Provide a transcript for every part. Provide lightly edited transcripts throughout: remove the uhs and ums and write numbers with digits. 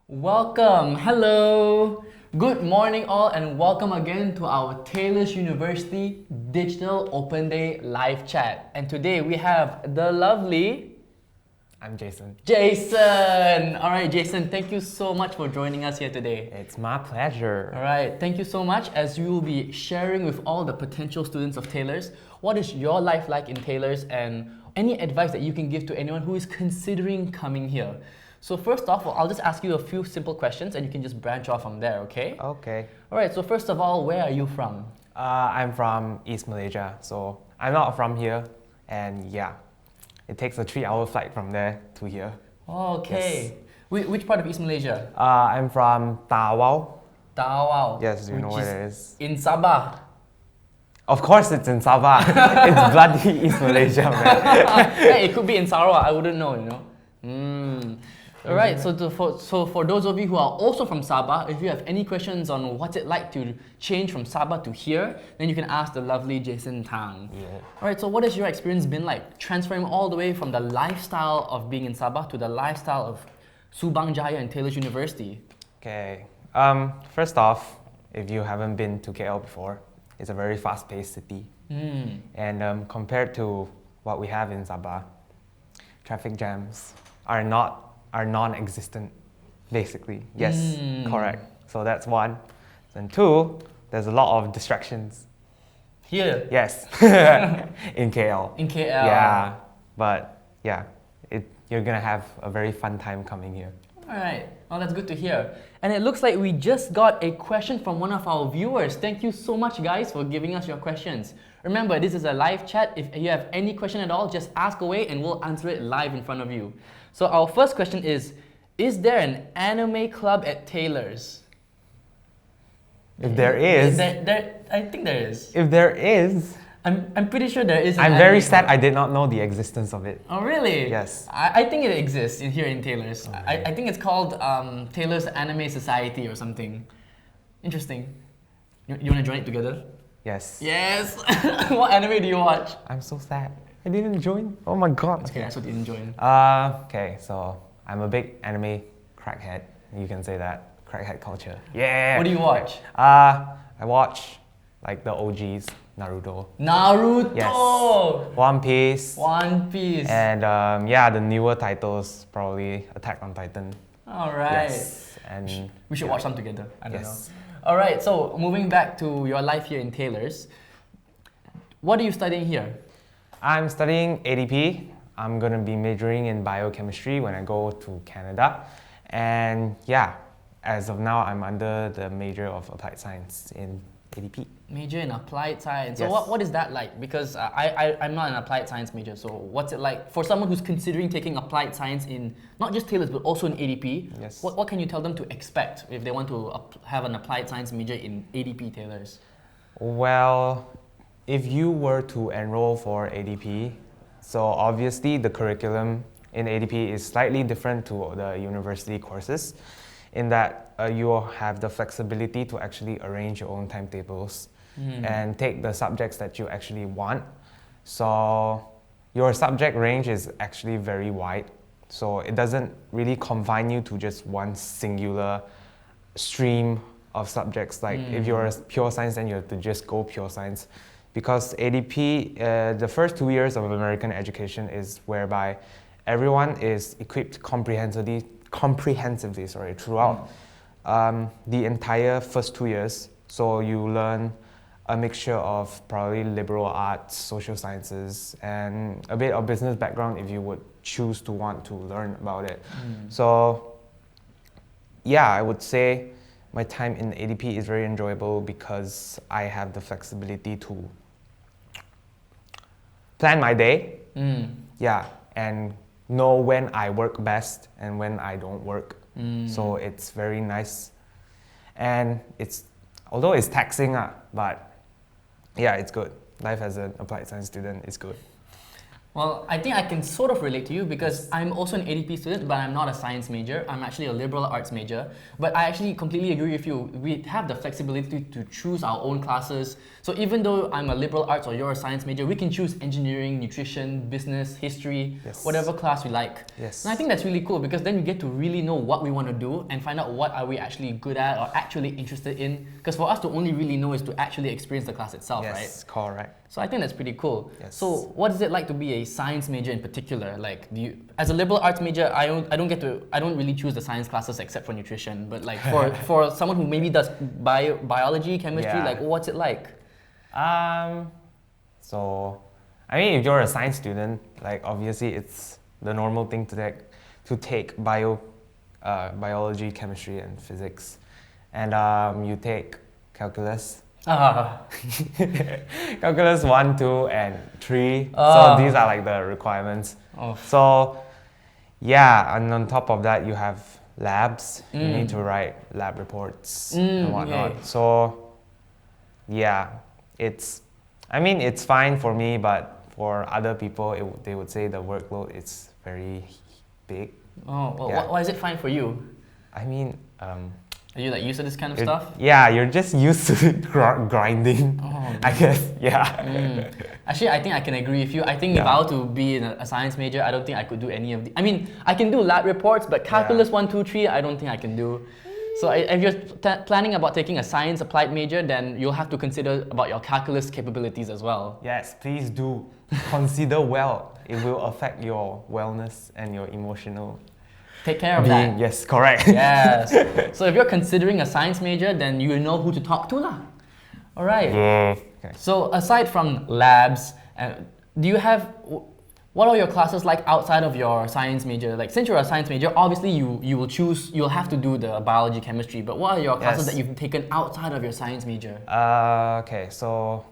Welcome, hello, good morning all, and welcome again to our Taylor's University Digital Open Day live chat. And today we have the lovely I'm Jason. Jason. All right, Jason, thank you so much for joining us here today. It's my pleasure. All right, thank you so much as you will be sharing with all the potential students of Taylor's what is your life like in Taylor's and any advice that you can give to anyone who is considering coming here. So first off, I'll just ask you a few simple questions and you can just branch off from there, okay? Okay. All right, so first of all, where are you from? I'm from East Malaysia, so I'm not from here. And yeah, it takes a 3-hour flight from there to here. Okay. Which part of East Malaysia? I'm from Tawau. Tawau. Yes, you know which where it is. In Sabah. Of course it's in Sabah. It's bloody East Malaysia, man. Hey, it could be in Sarawak, I wouldn't know, you know? Alright, so for those of you who are also from Sabah, if you have any questions on what's it like to change from Sabah to here, then you can ask the lovely Jason Tang. Yeah. Alright, so what has your experience been like transferring all the way from the lifestyle of being in Sabah to the lifestyle of Subang Jaya and Taylor's University? Okay. First off, if you haven't been to KL before, it's a very fast-paced city. And compared to what we have in Sabah, traffic jams are non-existent, basically. Yes, correct. So that's one. And two, there's a lot of distractions. Here? Yes, in KL. In KL? Yeah, but yeah, you're gonna have a very fun time coming here. Alright, well that's good to hear. And it looks like we just got a question from one of our viewers. Thank you so much guys for giving us your questions. Remember, this is a live chat. If you have any question at all, just ask away and we'll answer it live in front of you. So our first question is there an anime club at Taylor's? If there is, I think there is. if there is, I'm pretty sure there is an I'm anime very sad club. I did not know the existence of it. Oh really? Yes. I think it exists here in Taylor's. Oh, I think it's called Taylor's Anime Society or something. Interesting. You want to join it together? Yes. Yes! What anime do you watch? I'm so sad. I didn't join. Oh my god. Okay, I also didn't join. Okay, so I'm a big anime crackhead. You can say that. Crackhead culture. Yeah. What do you watch? I watch like the OGs, Naruto. Naruto! Yes. One Piece. One Piece. And yeah, the newer titles, probably Attack on Titan. Alright. Yes. And We should watch some together. I don't Yes. know. Alright, so moving back to your life here in Taylor's. What are you studying here? I'm studying ADP. I'm gonna be majoring in biochemistry when I go to Canada. And yeah, as of now, I'm under the major of applied science in ADP. Major in applied science. Yes. So what is that like? Because I'm not an applied science major, so what's it like for someone who's considering taking applied science in not just Taylor's but also in ADP? Yes. What can you tell them to expect if they want to have an applied science major in ADP Taylor's? Well, if you were to enroll for ADP, so obviously the curriculum in ADP is slightly different to the university courses in that you will have the flexibility to actually arrange your own timetables and take the subjects that you actually want. So your subject range is actually very wide. So it doesn't really confine you to just one singular stream of subjects. Like if you're a pure science, then you have to just go pure science. Because ADP, the first 2 years of American education is whereby everyone is equipped comprehensively throughout the entire first 2 years. So you learn a mixture of probably liberal arts, social sciences, and a bit of business background if you would choose to want to learn about it. So yeah, I would say my time in ADP is very enjoyable because I have the flexibility to plan my day, yeah, and know when I work best and when I don't work. So it's very nice, and although it's taxing, but yeah, it's good. Life as an applied science student is good. Well, I think I can sort of relate to you because I'm also an ADP student, but I'm not a science major. I'm actually a liberal arts major. But I actually completely agree with you. We have the flexibility to choose our own classes. So even though I'm a liberal arts or you're a science major, we can choose engineering, nutrition, business, history, whatever class we like. Yes. And I think that's really cool because then we get to really know what we want to do and find out what are we actually good at or actually interested in. Because for us to only really know is to actually experience the class itself, right? Yes, correct. So I think that's pretty cool. Yes. So what is it like to be a science major in particular? Like, as a liberal arts major, I don't really choose the science classes except for nutrition. But like for someone who maybe does biology, chemistry, like what's it like? So, I mean, if you're a science student, like obviously it's the normal thing to take biology, chemistry, and physics, and you take calculus. Calculus 1, 2, and 3. So these are like the requirements. So yeah, and on top of that you have labs. You need to write lab reports and whatnot. Okay. So yeah, it's fine for me, but for other people they would say the workload is very big. Why is it fine for you? I mean, are you like used to this kind of stuff? Yeah, you're just used to grinding. I guess, yeah. Actually, I think I can agree with you. I think if I were to be a science major, I don't think I could do any of the. I mean, I can do lab reports, but calculus 1, 2, 3, I don't think I can do. So if you're planning about taking a science applied major, then you'll have to consider about your calculus capabilities as well. Yes, please do. Consider well. It will affect your wellness and your emotional take care of that. Yes, correct. Yes. So if you're considering a science major, then you know who to talk to lah. All right. Yeah. Okay. So aside from labs, what are your classes like outside of your science major? Like since you're a science major, obviously you'll have to do the biology, chemistry, but what are your classes that you've taken outside of your science major? Okay, so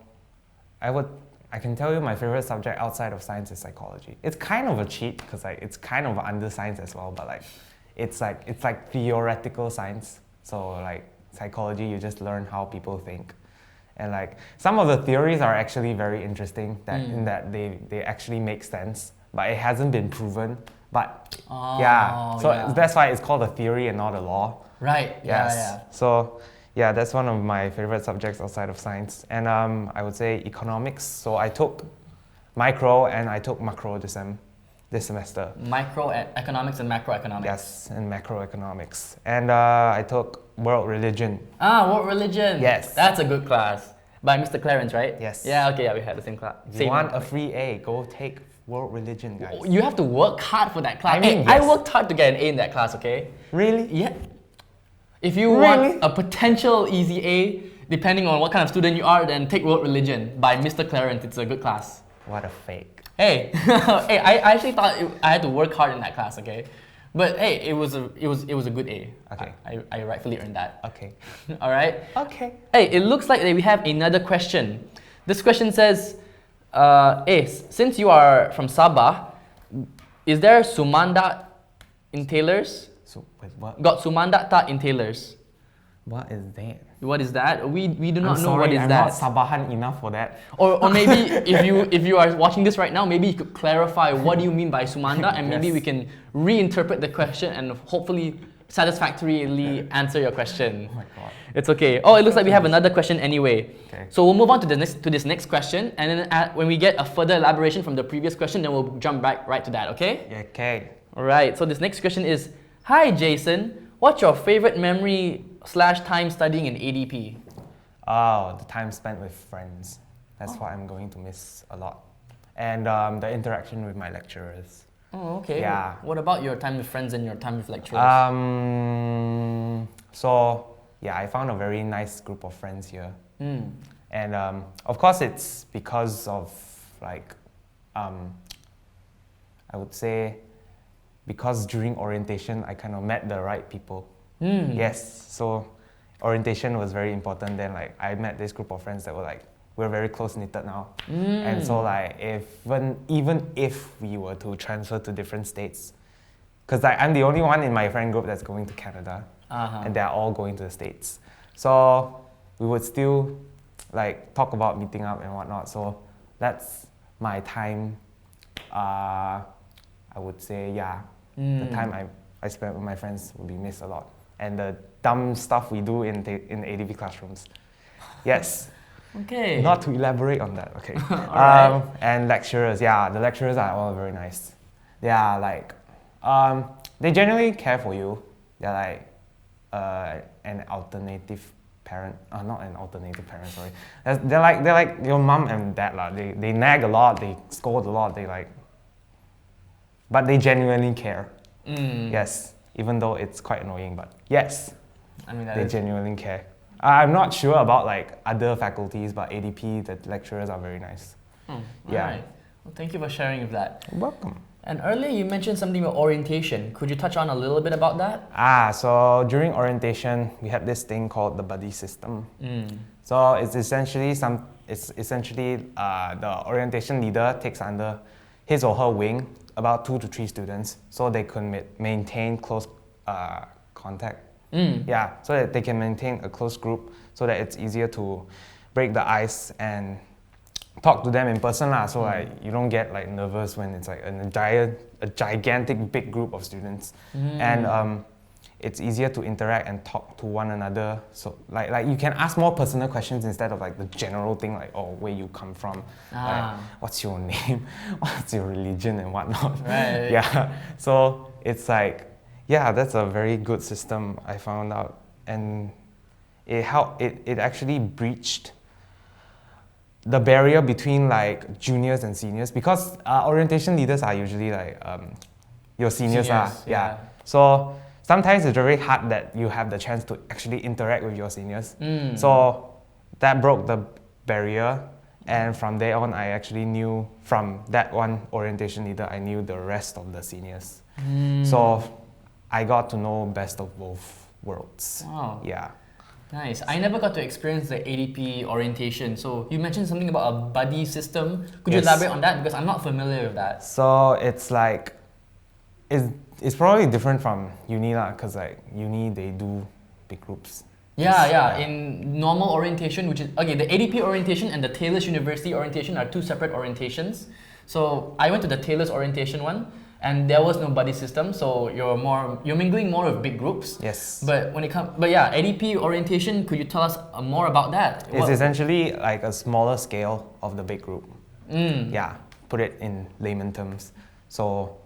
I can tell you my favorite subject outside of science is psychology. It's kind of a cheat because like it's kind of under science as well, but like it's like theoretical science. So like psychology, you just learn how people think, and like some of the theories are actually very interesting. In that they actually make sense, but it hasn't been proven. But that's why it's called a theory and not a law. Right. Yes. Yeah. So. Yeah, that's one of my favorite subjects outside of science. And I would say economics. So I took micro and I took macro this semester. Microeconomics and macroeconomics. Yes, and macroeconomics. And I took world religion. World religion. Yes. That's a good class. By Mr. Clarence, right? Yes. Yeah, okay, we had the same class. If you want a free A, go take world religion, guys. You have to work hard for that class. I I worked hard to get an A in that class, okay? Really? Yeah. If you want a potential easy A, depending on what kind of student you are, then take World Religion by Mr. Clarence. It's a good class. What a fake. Hey, I actually thought I had to work hard in that class, okay? But hey, it was a good A. Okay. I rightfully earned that. Okay. All right. Okay. Hey, it looks like we have another question. This question says, since you are from Sabah, is there Sumanda in Taylors? So wait, what? Got Sumanda tak in Taylors? What is that? What is that? We do not know sorry, what is I'm that. not Sabahan enough for that. Or maybe if you are watching this right now, maybe you could clarify what do you mean by Sumanda, and maybe we can reinterpret the question and hopefully satisfactorily answer your question. Oh my god. It's okay. Oh, it looks like we have another question anyway. Okay. So we'll move on to this next question, and then when we get a further elaboration from the previous question, then we'll jump back right to that. Okay? Yeah, okay. All right. So this next question is, hi Jason, what's your favorite memory / time studying in ADP? Oh, the time spent with friends. That's what I'm going to miss a lot. And the interaction with my lecturers. Oh, okay. Yeah. What about your time with friends and your time with lecturers? So yeah, I found a very nice group of friends here. And of course it's because of like, I would say, because during orientation I kind of met the right people. Yes, so orientation was very important. Then like I met this group of friends that were like, we're very close knitted now. And so like even if we were to transfer to different states, because like, I'm the only one in my friend group that's going to Canada, and they're all going to the States. So we would still like talk about meeting up and whatnot. So that's my time I would say, yeah, the time I spent with my friends will be missed a lot. And the dumb stuff we do in ADP classrooms. Yes. Okay. Not to elaborate on that, okay. Alright. And lecturers, yeah, the lecturers are all very nice. They are like, they genuinely care for you. They're like an alternative parent, not an alternative parent, sorry. They're like your mom and dad lah. They nag a lot, they scold a lot, but they genuinely care. Yes, even though it's quite annoying, but yes, I mean, they genuinely care. I'm not sure about like other faculties, but ADP, the lecturers are very nice. Yeah. Alright. Well, thank you for sharing with that. You're welcome. And earlier you mentioned something about orientation. Could you touch on a little bit about that? So during orientation, we have this thing called the buddy system. So it's essentially the orientation leader takes under his or her wing about 2 to 3 students, so they can maintain close contact. Yeah, so that they can maintain a close group, so that it's easier to break the ice and talk to them in person lah. So like you don't get like nervous when it's like a gigantic big group of students, and it's easier to interact and talk to one another. So like you can ask more personal questions instead of like the general thing like, oh, where you come from, like, what's your name, what's your religion and whatnot. Right. Yeah. So it's like, yeah, that's a very good system I found out, and it actually breached the barrier between like juniors and seniors, because orientation leaders are usually like your seniors. Yeah. So sometimes it's very hard that you have the chance to actually interact with your seniors. So that broke the barrier, and from there on I actually knew, from that one orientation leader, I knew the rest of the seniors. So I got to know best of both worlds. Wow. Yeah. Nice. I never got to experience the ADP orientation. So you mentioned something about a buddy system. Could you elaborate on that? Because I'm not familiar with that. So it's like, it's probably different from uni lah, because like uni they do big groups. Yeah. In normal orientation, which is, okay, the ADP orientation and the Taylor's University orientation are 2 separate orientations. So I went to the Taylor's orientation one, and there was no buddy system, so you're mingling more with big groups. Yes. But ADP orientation, could you tell us more about that? It's essentially like a smaller scale of the big group. Yeah, put it in layman terms. So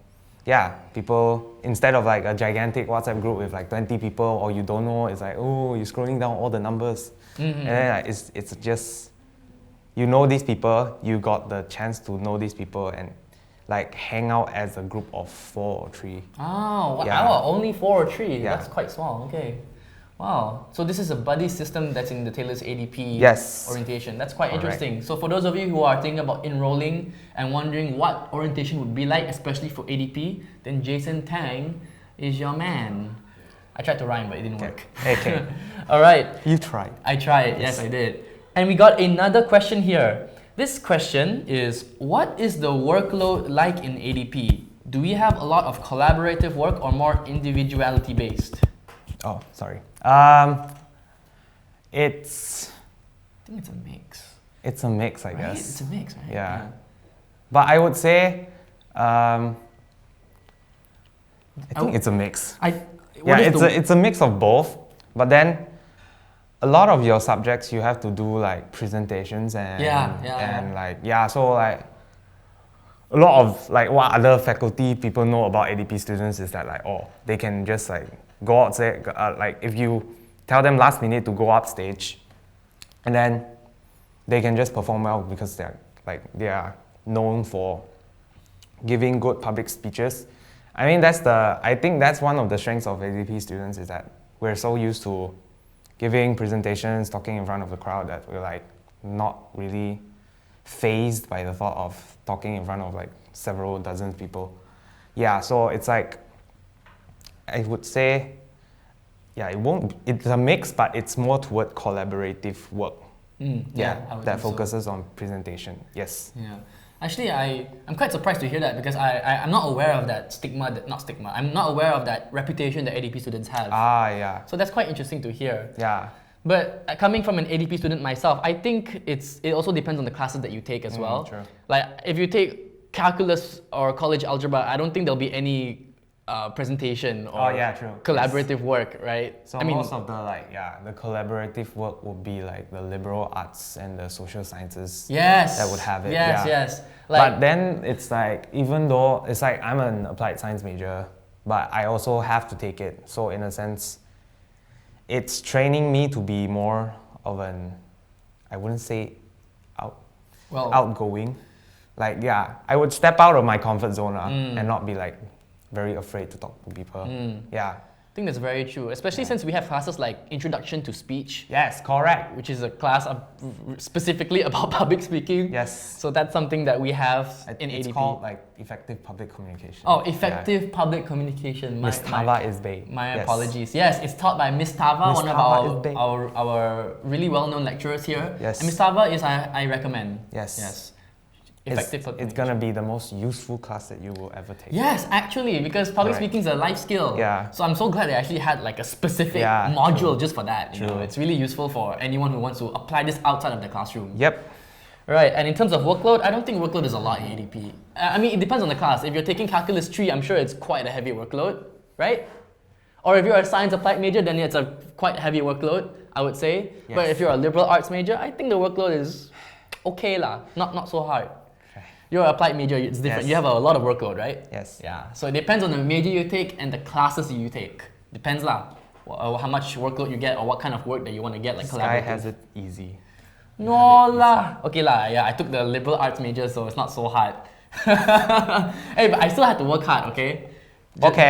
yeah, people, instead of like a gigantic WhatsApp group with like 20 people, or you don't know, it's like, oh, you're scrolling down all the numbers. And then like, it's just, you know these people, you got the chance to know these people and like hang out as a group of 4 or 3. Oh, wow. Yeah. Only 4 or 3. Yeah. That's quite small. Okay. Wow. So this is a buddy system that's in the Taylor's ADP orientation. That's quite interesting. So for those of you who are thinking about enrolling and wondering what orientation would be like, especially for ADP, then Jason Tang is your man. I tried to rhyme, but it didn't work. Okay. All right. You tried. I tried. Yes, I did. And we got another question here. This question is, what is the workload like in ADP? Do we have a lot of collaborative work or more individuality based? Oh, sorry. I think it's a mix. It's a mix, I Right? guess. It's a mix, right? Yeah. But I would say, I think it's a mix. It's a mix of both. But then, a lot of your subjects you have to do like presentations and so like a lot of like what other faculty people know about ADP students is that like, oh, they can just like go out, say like if you tell them last minute to go up stage, and then they can just perform well because they are known for giving good public speeches. I mean, I think that's one of the strengths of ADP students, is that we're so used to giving presentations, talking in front of the crowd, that we're like not really fazed by the thought of talking in front of like several dozen people. Yeah, so it's like, I would say, it's a mix, but it's more toward collaborative work. That focuses on presentation. Yes. Yeah. Actually, I'm quite surprised to hear that, because I'm not aware of that I'm not aware of that reputation that ADP students have. Yeah. So that's quite interesting to hear. Yeah. But coming from an ADP student myself, I think it also depends on the classes that you take as well. True. Like if you take calculus or college algebra, I don't think there'll be any presentation or true. collaborative work, right? So most of the collaborative work would be like the liberal arts and the social sciences. Yes. That would have it. Yes. But then it's like, even though it's like I'm an applied science major, but I also have to take it. So in a sense, it's training me to be more of an, I wouldn't say outgoing. Like, I would step out of my comfort zone and not be like very afraid to talk to people. Yeah. I think that's very true, especially since we have classes like Introduction to Speech. Yes, correct. Which is a class specifically about public speaking. Yes. So that's something that we have in ADP. It's called like effective public communication. Oh, effective public communication. Miss Tava is Bay. My apologies. Yes, it's taught by Miss Tava, one of our really well-known lecturers here. Yes. And Miss Tava is I recommend. Yes. It's gonna be the most useful class that you will ever take. Yes, actually, because public speaking is a life skill. Yeah. So I'm so glad they actually had like a specific module just for that. You know, it's really useful for anyone who wants to apply this outside of the classroom. Yep. Right, and in terms of workload, I don't think workload is a lot in ADP. I mean, it depends on the class. If you're taking Calculus 3, I'm sure it's quite a heavy workload, right? Or if you're a science applied major, then it's a quite heavy workload, I would say. Yes. But if you're a liberal arts major, I think the workload is okay lah, not so hard. You're an applied major, it's different. Yes. You have a lot of workload, right? Yes. Yeah. So it depends on the major you take and the classes you take. Depends lah. How much workload you get or what kind of work that you want to get, like collaborative. This guy has it easy. No lah. Okay lah. Yeah, I took the liberal arts major, so it's not so hard. Hey, but I still had to work hard. Okay.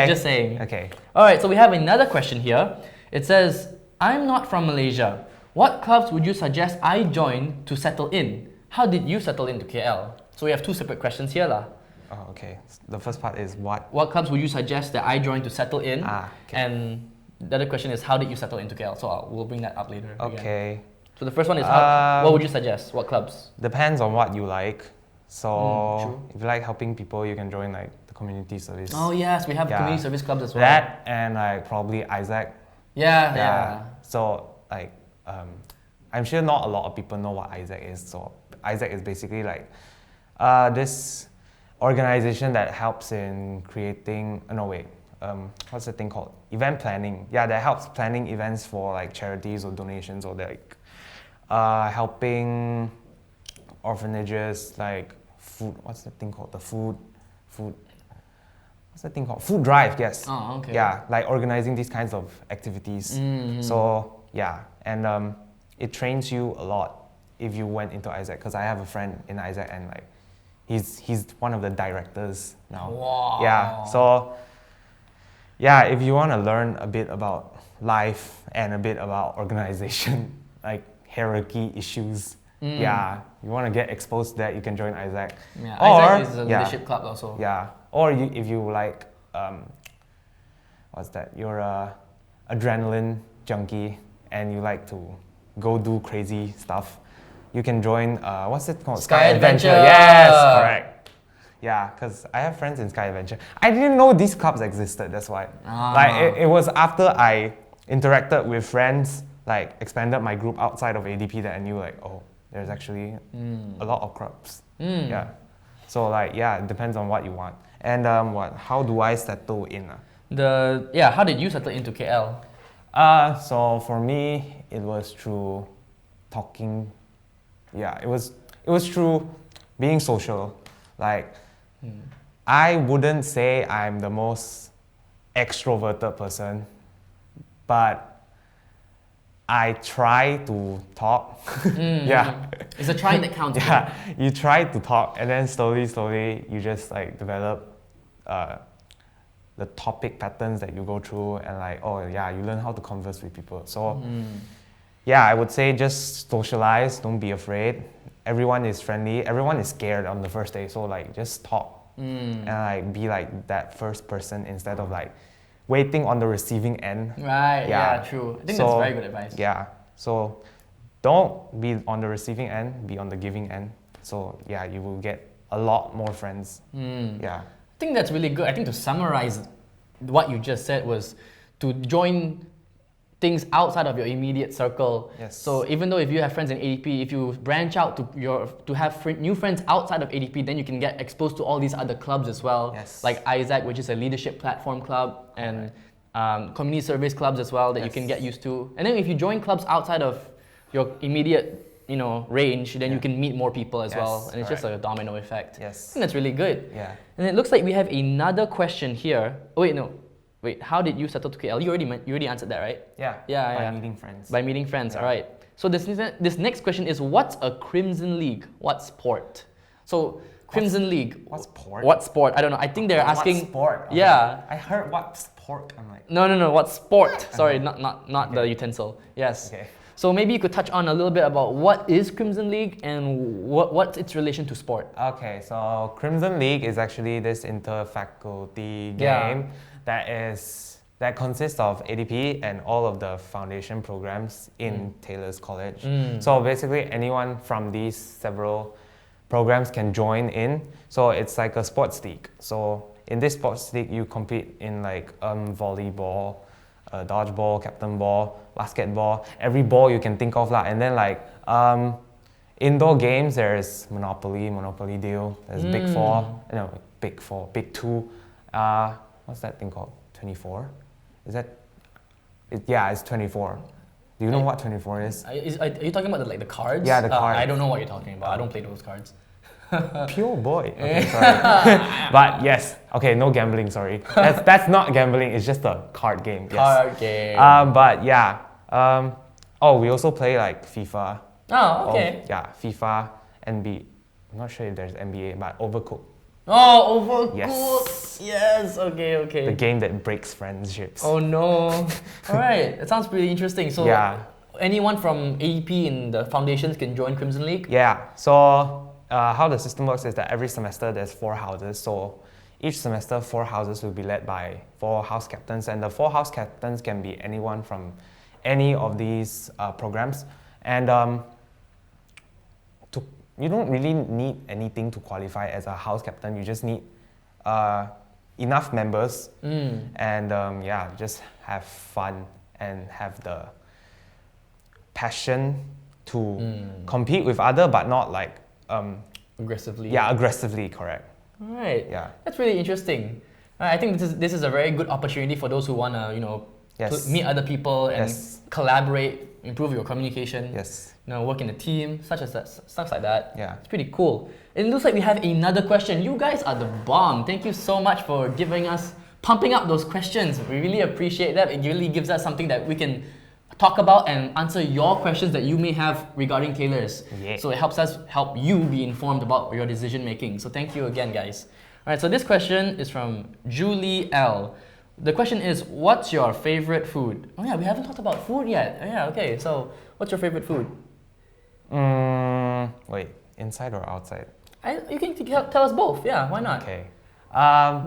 Just saying. Okay. All right. So we have another question here. It says, "I'm not from Malaysia. What clubs would you suggest I join to settle in? How did you settle into KL?" So we have two separate questions here lah. Oh, okay. The first part is what? What clubs would you suggest that I join to settle in? Okay. And the other question is, how did you settle into KL? So we'll bring that up later. Okay. Again. So the first one is, what would you suggest? What clubs? Depends on what you like. So true. if you like helping people, you can join like the community service. Oh yes, we have community service clubs as well. That and like probably Isaac. Yeah. So like, I'm sure not a lot of people know what Isaac is. So Isaac is basically like this organization that helps in creating, what's the thing called? Event planning. Yeah, that helps planning events for like charities or donations or like helping orphanages, like food, what's the thing called? What's that thing called? Food drive, yes. Oh, okay. Yeah, like organizing these kinds of activities. Mm-hmm. So yeah, and it trains you a lot if you went into Isaac, because I have a friend in Isaac and like he's one of the directors now. Wow. Yeah, so yeah, if you want to learn a bit about life and a bit about organization, like hierarchy issues, yeah, you want to get exposed to that, you can join Isaac. Yeah, Isaac is a leadership club also. Yeah, or if you like, what's that? You're a adrenaline junkie and you like to go do crazy stuff, you can join, what's it called? Sky Adventure. Yes, correct. Yeah, because I have friends in Sky Adventure. I didn't know these clubs existed, that's why. Like, it was after I interacted with friends, like expanded my group outside of ADP, that I knew like, oh, there's actually a lot of clubs. Yeah. So like, yeah, it depends on what you want. And how do I settle in? How did you settle into KL? So for me, it was through talking. Yeah, it was through being social. Like, I wouldn't say I'm the most extroverted person, but I try to talk. Yeah. It's a trying that counts. Yeah, you try to talk, and then slowly you just like develop the topic patterns that you go through, and like, oh yeah, you learn how to converse with people. So yeah, I would say just socialize, don't be afraid. Everyone is friendly, everyone is scared on the first day, so like just talk and like be like that first person instead of like waiting on the receiving end. Right, yeah, true. I think that's very good advice. Yeah, so don't be on the receiving end, be on the giving end. So yeah, you will get a lot more friends. Yeah. I think that's really good. I think to summarize what you just said was to join things outside of your immediate circle. Yes. So even though if you have friends in ADP, if you branch out to have new friends outside of ADP, then you can get exposed to all these other clubs as well. Yes. Like Isaac, which is a leadership platform club, and community service clubs as well that you can get used to. And then if you join clubs outside of your immediate range, then you can meet more people as well, and it's just like a domino effect. Yes. I think that's really good. Yeah. And it looks like we have another question here. Oh wait, no. Wait, how did you settle to KL? You already answered that, right? Yeah. By meeting friends. By meeting friends, Yeah. all right. So this next question is, what's a Crimson League? What sport? So Crimson League. What sport? What sport? I don't know. I think they're asking. What sport? Okay. Yeah. I heard what sport. I'm like. No. What sport? Sorry, not the utensil. Yes. Okay. So maybe you could touch on a little bit about what is Crimson League and what's its relation to sport. Okay, so Crimson League is actually this inter-faculty game that consists of ADP and all of the foundation programs in Taylor's College. So basically anyone from these several programs can join in. So it's like a sports league. So in this sports league, you compete in like volleyball, dodgeball, captain ball, basketball, every ball you can think of lah. And then like indoor games, there's Monopoly Deal, there's Big Two. What's that thing called? 24? Is that? Yeah, it's 24. Do you know what 24 is? Are you talking about the cards? Yeah, the cards. I don't know what you're talking about. I don't play those cards. Pure boy. Okay, sorry. But yes, okay, no gambling, sorry. That's not gambling, it's just a card game. Yes. Card game. But yeah. We also play like FIFA. Oh, okay. Yeah, FIFA, NBA. I'm not sure if there's NBA, but Overcooked. Oh, Overcooked. Yes. Yes, okay. The game that breaks friendships. Oh no. Alright, it sounds pretty interesting. So yeah. Anyone from AEP in the foundations can join Crimson League? Yeah, so how the system works is that every semester there's 4 houses. So each semester 4 houses will be led by 4 house captains, and the 4 house captains can be anyone from any of these programs. And you don't really need anything to qualify as a house captain. You just need enough members and just have fun and have the passion to compete with other, but not like aggressively. Yeah, aggressively, correct. All right. Yeah. That's really interesting. I think this is a very good opportunity for those who want to Yes. meet other people and Yes. collaborate, improve your communication. Yes. Work in a team, such as that, stuff like that. Yeah. It's pretty cool. It looks like we have another question. You guys are the bomb. Thank you so much for pumping up those questions. We really appreciate that. It really gives us something that we can talk about and answer your questions that you may have regarding Taylor's. Yeah. So it help you be informed about your decision making. So thank you again, guys. All right, so this question is from Julie L. The question is, what's your favorite food? Oh yeah, we haven't talked about food yet. Oh, yeah, okay. So what's your favorite food? Wait, inside or outside? You can tell us both. Yeah, why not? Okay.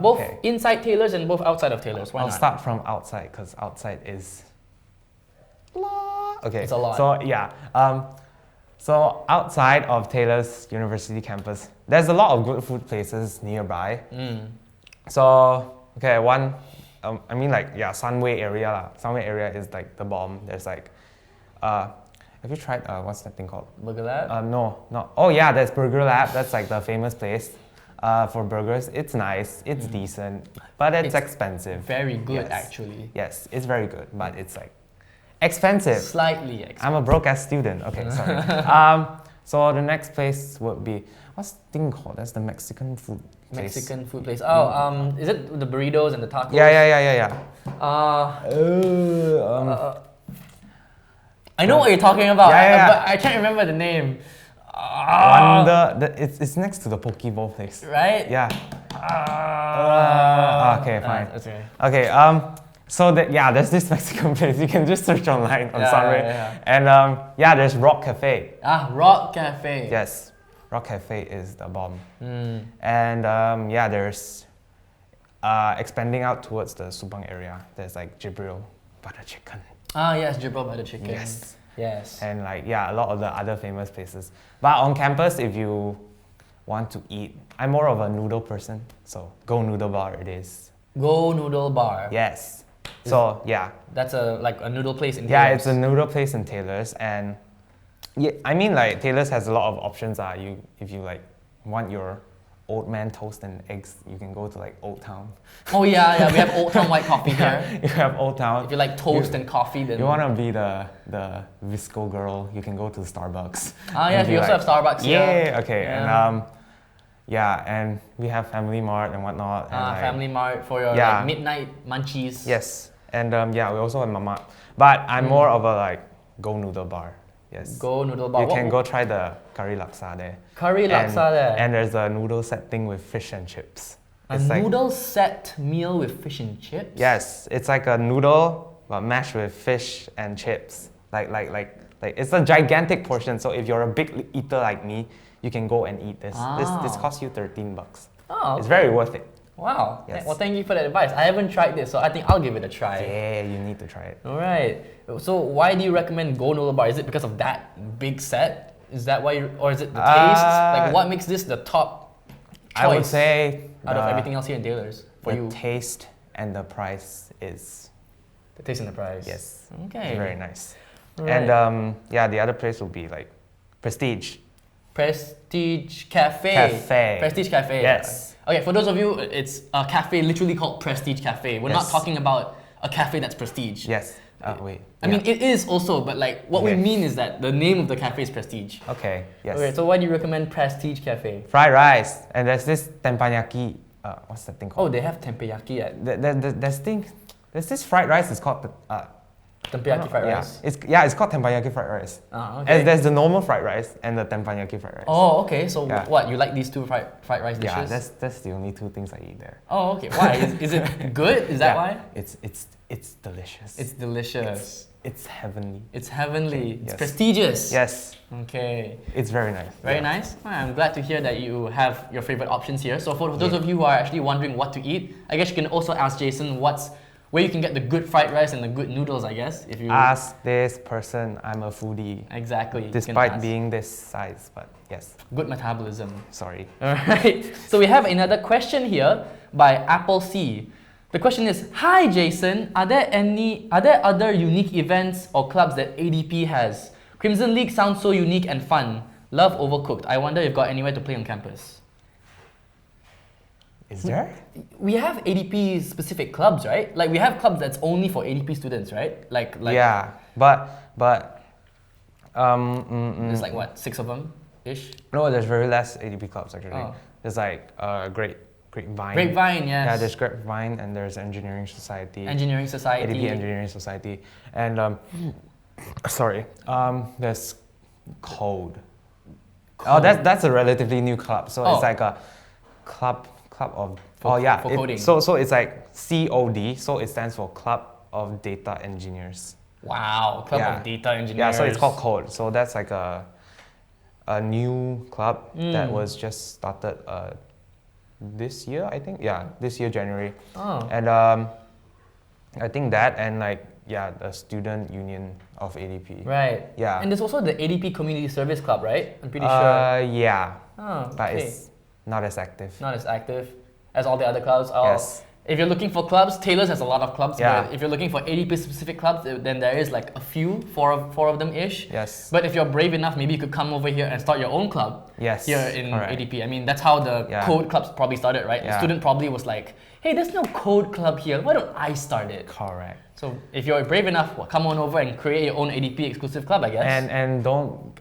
Both okay. inside Taylor's and both outside of Taylor's. Why I'll not? start from outside because outside is okay. It's a lot. So yeah. So outside of Taylor's University campus, there's a lot of good food places nearby. So okay, one. Sunway area lah. Sunway area is like the bomb. There's like, have you tried what's that thing called? Burger Lab? No. Oh yeah, there's Burger Lab. That's like the famous place for burgers. It's nice. It's decent, but it's expensive. Very good, Yes. actually. Yes, it's very good, but it's like expensive. Slightly expensive. I'm a broke ass student. Okay, sorry. So the next place would be, what's the thing called? That's the Mexican food place. Mexican food place. Oh, is it the burritos and the tacos? Yeah. I know what you're talking about. Yeah. But I can't remember the name. It's next to the poke bowl place. Right? Yeah. Okay, fine. That's okay. Okay. So there's this Mexican place. You can just search online on Sunway. Yeah. And there's Rock Cafe. Rock Cafe. Yes, Rock Cafe is the bomb. And there's expanding out towards the Subang area. There's like Jibril butter chicken. Yes, Jibril butter chicken. Yes. And a lot of the other famous places. But on campus, if you want to eat, I'm more of a noodle person. So Go Noodle Bar it is. Go Noodle Bar. Yes. So yeah. That's like a noodle place in Yeah, Taylor's. it's a noodle place in Taylor's, and yeah, I mean like Taylor's has a lot of options. If you like want your old man toast and eggs, you can go to like Old Town. Oh yeah, we have Old Town white coffee here. You have Old Town. If you like toast and coffee, then you want to be the Visco girl, you can go to Starbucks. Ah yes, we also have Starbucks here. Yeah, okay, and and we have Family Mart and whatnot. And Family Mart for your like, midnight munchies. Yes, and we also have Mama. But I'm more of a like Go Noodle Bar. Yes. Go Noodle Bar. You can go try the curry laksa there. Curry laksa there. And there's a noodle set thing with fish and chips. A noodle set meal with fish and chips? Yes, it's like a noodle but mashed with fish and chips. Like it's a gigantic portion. So if you're a big eater like me, you can go and eat this. This costs you $13. Oh, okay. It's very worth it. Wow. Yes. Well, thank you for that advice. I haven't tried this, so I think I'll give it a try. Yeah, you need to try it. All right. So why do you recommend Go Noodle Bar? Is it because of that big set? Is that why, or is it the taste? Like, what makes this the top choice? I would say out of everything else here in Taylor's for you. The taste and the price is. The taste and the price. Yes. Okay. It's very nice. Right. And the other place will be like Prestige. Prestige Cafe. Prestige Cafe. Yes. Okay, for those of you, it's a cafe literally called Prestige Cafe. We're not talking about a cafe that's prestige. Yes. Wait. I mean, it is also, but like what we mean is that the name of the cafe is Prestige. Okay. Yes. Okay, so why do you recommend Prestige Cafe? Fried rice, and there's this teppanyaki. What's that thing called? Oh, they have tempeyaki at There's this fried rice. It's called tempeyaki fried rice. It's called teppanyaki fried rice. Okay. And there's the normal fried rice and the teppanyaki fried rice. Oh, okay. So what, you like these two fried rice dishes? Yeah, that's the only two things I eat there. Oh, okay. Why? Is it good? Is that why? It's delicious. It's delicious. It's heavenly. It's heavenly. It's Yes. prestigious. Yes. Okay. It's very nice. Very nice. I'm glad to hear that you have your favorite options here. So for those of you who are actually wondering what to eat, I guess you can also ask Jason where you can get the good fried rice and the good noodles, I guess. If you ask this person, I'm a foodie. Exactly. Despite being this size, but yes. Good metabolism. Sorry. Alright. So we have another question here by Apple C. The question is, hi Jason, are there other unique events or clubs that ADP has? Crimson League sounds so unique and fun. Love Overcooked. I wonder if you've got anywhere to play on campus. Is there? We have ADP specific clubs, right? Like we have clubs that's only for ADP students, right? Like yeah, but there's like what, 6 of them ish? No, there's very less ADP clubs actually. Oh. There's like Grapevine. Grapevine, yes. Yeah, there's Grapevine and there's Engineering Society. Engineering Society. ADP Engineering Society, and there's Code. Oh, that's a relatively new club. So it's like a club of for coding. So it's like COD. So it stands for Club of Data Engineers. Wow, Club of Data Engineers. Yeah, so it's called Code. So that's like a new club that was just started this year, I think. Yeah, this year January. Oh. And I think that and like the student union of ADP. Right. Yeah. And there's also the ADP Community Service Club, right? I'm pretty sure. Yeah. Oh, But okay. it's not as active. Not as active as all the other clubs. Yes. If you're looking for clubs, Taylor's has a lot of clubs. Yeah. But if you're looking for ADP specific clubs, then there is like a few, four of them ish. Yes. But if you're brave enough, maybe you could come over here and start your own club. Yes. Here in Correct. ADP. I mean, that's how the code clubs probably started, right? The Yeah. student probably was like, hey, there's no code club here. Why don't I start it? Correct. So if you're brave enough, come on over and create your own ADP exclusive club, I guess. And don't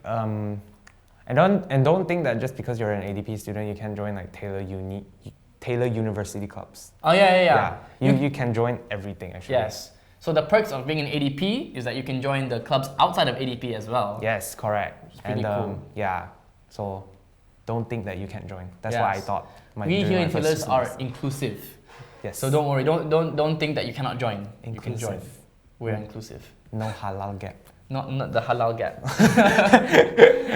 think that just because you're an ADP student you can join like Taylor University clubs. Oh yeah. You can join everything actually. Yes. So the perks of being an ADP is that you can join the clubs outside of ADP as well. Yes, correct. It's pretty cool. Yeah. So don't think that you can join. That's what I thought. We here in Taylor's are inclusive. Yes. So don't worry. Don't think that you cannot join. You can join. Inclusive. We're inclusive. No halal gap. Not the halal gap.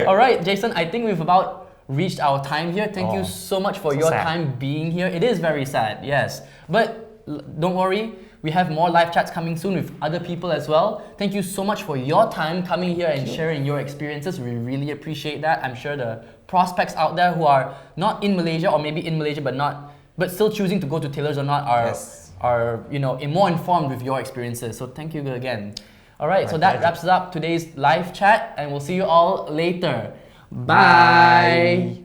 All right, Jason. I think we've about reached our time here. Thank you so much for your time being here. It is very sad, yes. But don't worry. We have more live chats coming soon with other people as well. Thank you so much for your time coming here and sharing your experiences. We really appreciate that. I'm sure the prospects out there who are not in Malaysia or maybe in Malaysia but still choosing to go to Taylor's or not are are more informed with your experiences. So thank you again. All right, so My that pleasure. wraps up today's live chat, and we'll see you all later. Bye.